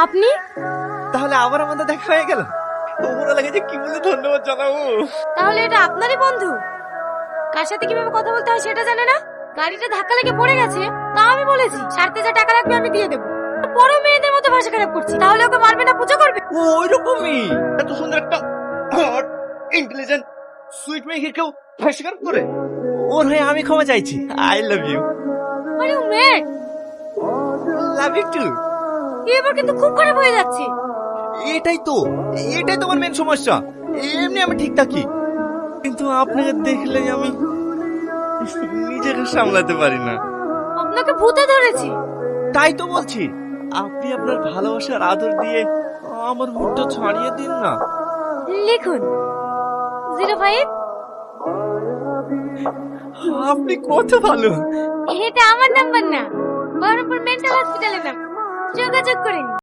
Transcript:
আপনি? তাহলে আবার আমাদের দেখা হয়ে গেল। ওরা লাগে যে কি বলে ধন্যবাদ জানাবো। তাহলে এটা আপনারই বন্ধু? কার সাথে কিভাবে কথা বলতে হয় সেটা জানে না? গাড়িটা ধাক্কা লেগে পড়ে গেছে, তা আমি বলেছি সারতে যা টাকা লাগবে আমি দিয়ে দেবো। বড় মেয়েদের মতো ভাষা খারাপ করছি, তাহলে ওকে মারবে না পূজা করবে? ও ওই রকমই। এত সুন্দর একটা ইন্টেলিজেন্ট সুইট মেয়েকে কেউ ফাঁসি করে? ওর হয়ে আমি ক্ষমা চাইছি। I love you. আরে ও মেয়ে, লাভ ইউ টু। এবার কিন্তু খুব খারাপ হয়ে যাচ্ছে। এটাই তো, এটাই তোমার মেন সমস্যা। এমনি আমি ঠিক থাকি, কিন্তু আপনাকে দেখলেই আমি নিজেকে সামলাতে পারি না। আপনাকে ভূতে ধরেছে। তাই তো বলছি, আপনি আপনার ভালোবাসার আদর দিয়ে আমার মুখটা ছাড়িয়ে দিন না। লিখুন 05। আপনি কত ভালো। এটা আমার নাম্বার না, বহরমপুর মেন্টাল হসপিটালের নাম, যোগাযোগ করে নিন।